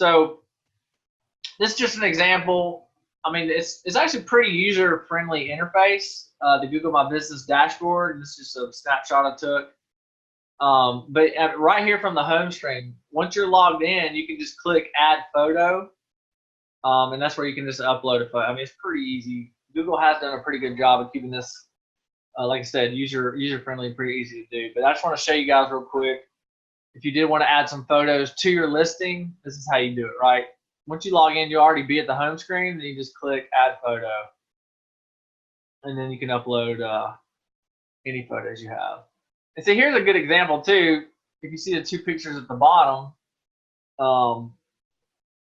So this is just an example. I mean, it's actually pretty user-friendly interface. The Google My Business dashboard. This is just a snapshot I took. But right here from the home screen, once you're logged in, you can just click Add Photo, and that's where you can just upload a photo. I mean, it's pretty easy. Google has done a pretty good job of keeping this, like I said, user-friendly, pretty easy to do. But I just want to show you guys real quick. If you did want to add some photos to your listing, this is how you do it, right? Once you log in, you'll already be at the home screen. Then you just click Add Photo, and then you can upload any photos you have. And so here's a good example too. If you see the two pictures at the bottom,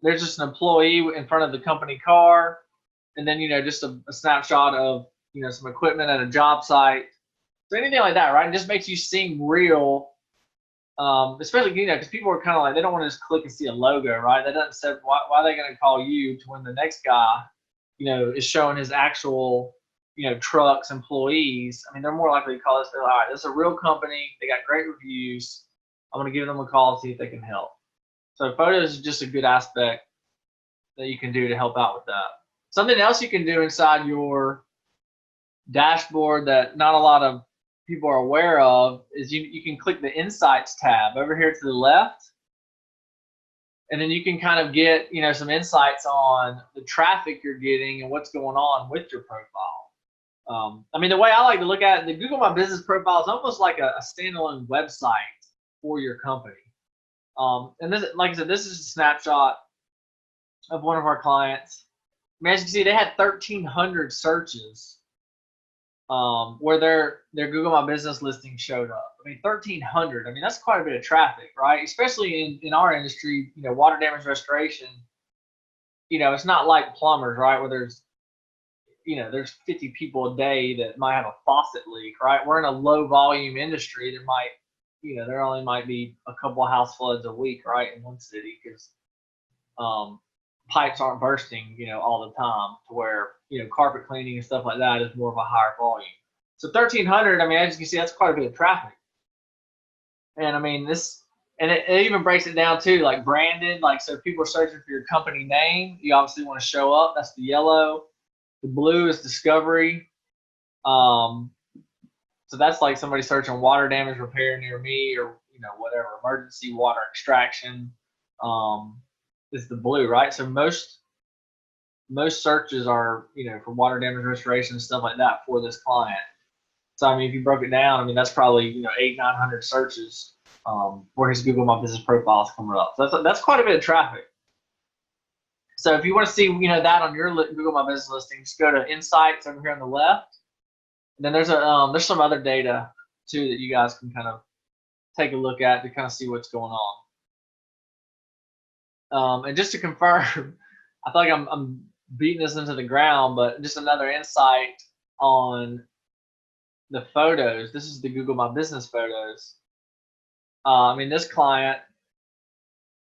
there's just an employee in front of the company car, and then just a snapshot of some equipment at a job site. So anything like that, right? It just makes you seem real. Especially because people are kind of like, they don't want to just click and see a logo, right? That doesn't say why are they going to call you to when the next guy is showing his actual trucks, employees. I mean, they're more likely to call us. They're like, all right, this is a real company. They got great reviews. I'm going to give them a call and see if they can help. So photos is just a good aspect that you can do to help out with that. Something else you can do inside your dashboard that not a lot of people are aware of is you can click the Insights tab over here to the left, and then you can kind of get some insights on the traffic you're getting and what's going on with your profile. I mean, the way I like to look at it, the Google My Business profile is almost like a standalone website for your company. And this, like I said, this is a snapshot of one of our clients. I mean, as you can see, they had 1,300 searches where their Google My Business listing showed up. I mean, 1,300. I mean, that's quite a bit of traffic, right? Especially in our industry, water damage restoration. It's not like plumbers, right? Where there's 50 people a day that might have a faucet leak, right? We're in a low volume industry. There only might be a couple of house floods a week, right, in one city, because pipes aren't bursting, all the time, to where carpet cleaning and stuff like that is more of a higher volume. So 1,300, I mean, as you can see, that's quite a bit of traffic. And I mean, it even breaks it down too, like branded. Like, so if people are searching for your company name, you obviously want to show up. That's the yellow. The blue is discovery. So that's like somebody searching water damage repair near me, or whatever, emergency water extraction. Is the blue, right? So most searches are for water damage restoration and stuff like that for this client. So I mean, if you broke it down, I mean, that's probably 800-900 searches where his Google My Business profile is coming up. So that's quite a bit of traffic. So if you want to see that on your Google My Business listing, just go to Insights over here on the left. And then there's some other data too that you guys can kind of take a look at to kind of see what's going on. And just to confirm, I feel like I'm beating this into the ground, but just another insight on the photos. This is the Google My Business photos. I mean, this client,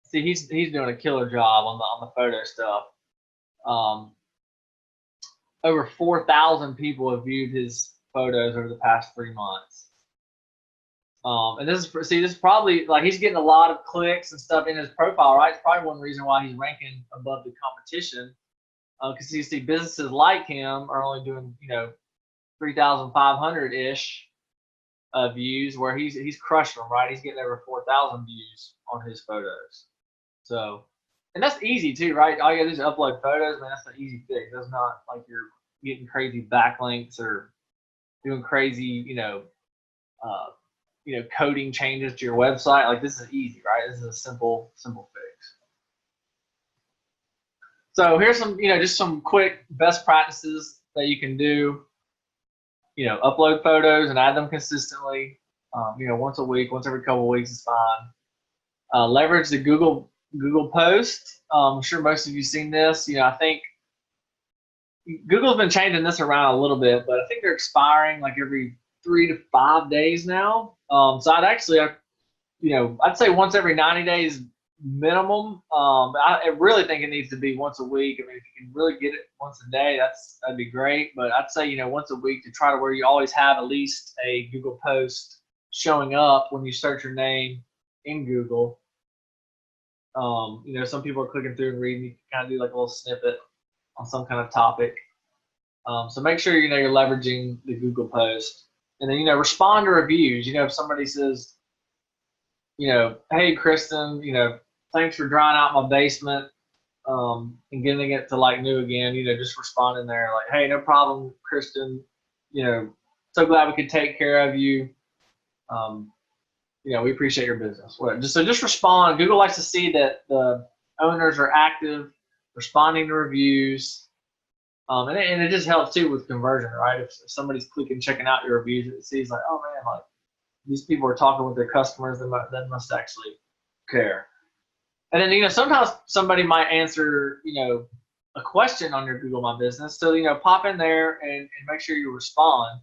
see, he's doing a killer job on the photo stuff. Over 4,000 people have viewed his photos over the past 3 months. And this is probably, like, he's getting a lot of clicks and stuff in his profile, right? It's probably one reason why he's ranking above the competition. Because you see businesses like him are only doing 3,500-ish views, where he's crushing them, right? He's getting over 4,000 views on his photos. So, and that's easy too, right? All you gotta do is upload photos, man. That's an easy fix. That's not like you're getting crazy backlinks or doing crazy, coding changes to your website. Like, this is easy, right? This is a simple fix. So here's some, just some quick best practices that you can do. Upload photos and add them consistently. Once a week, once every couple of weeks is fine. Leverage the Google Post. I'm sure most of you have seen this. I think Google's been changing this around a little bit, but I think they're expiring like every 3 to 5 days now. So I'd say once every 90 days minimum. I really think it needs to be once a week. I mean, if you can really get it once a day, that'd be great. But I'd say once a week, to try to where you always have at least a Google post showing up when you search your name in Google. Some people are clicking through and reading. You can kind of do like a little snippet on some kind of topic. So make sure you're leveraging the Google post, and then respond to reviews. If somebody says, hey Kristen, thanks for drying out my basement and getting it to like new again. Just respond in there like, hey, no problem, Kristen. So glad we could take care of you. We appreciate your business. Just respond. Google likes to see that the owners are active, responding to reviews, and it just helps too with conversion, right? If somebody's clicking, checking out your reviews, it sees like, oh man, like these people are talking with their customers, they must actually care. And then sometimes somebody might answer a question on your Google My Business, so pop in there and make sure you respond.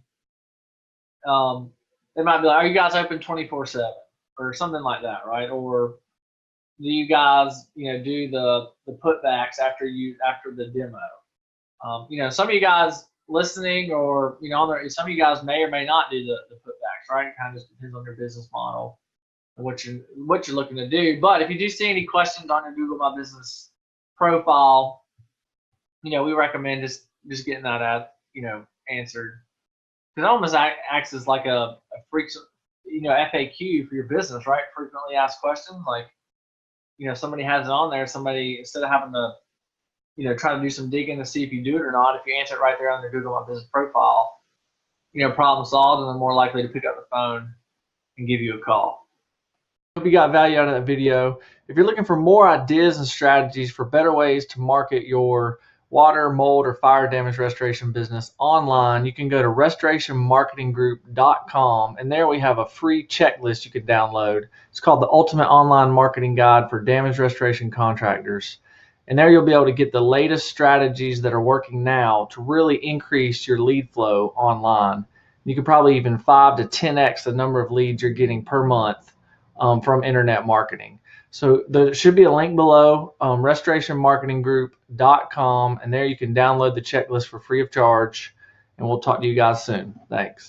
They might be like, are you guys open 24/7 or something like that, right? Or do you guys, do the putbacks after the demo? Some of you guys listening or some of you guys may or may not do the putbacks, right? It kind of just depends on your business model and what you're looking to do. But if you do see any questions on your Google My Business profile, we recommend just getting that answered. Because it almost acts as like a FAQ for your business, right? Frequently asked questions. Like, somebody has it on there. Somebody, instead of having to, try to do some digging to see if you do it or not, if you answer it right there on your Google My Business profile, problem solved, and they're more likely to pick up the phone and give you a call. Hope you got value out of that video. If you're looking for more ideas and strategies for better ways to market your water, mold, or fire damage restoration business online, you can go to restorationmarketinggroup.com, and there we have a free checklist you can download. It's called the Ultimate Online Marketing Guide for Damage Restoration Contractors. And there you'll be able to get the latest strategies that are working now to really increase your lead flow online. You could probably even 5 to 10x the number of leads you're getting per month from internet marketing. So there should be a link below, restorationmarketinggroup.com, and there you can download the checklist for free of charge, and we'll talk to you guys soon. Thanks.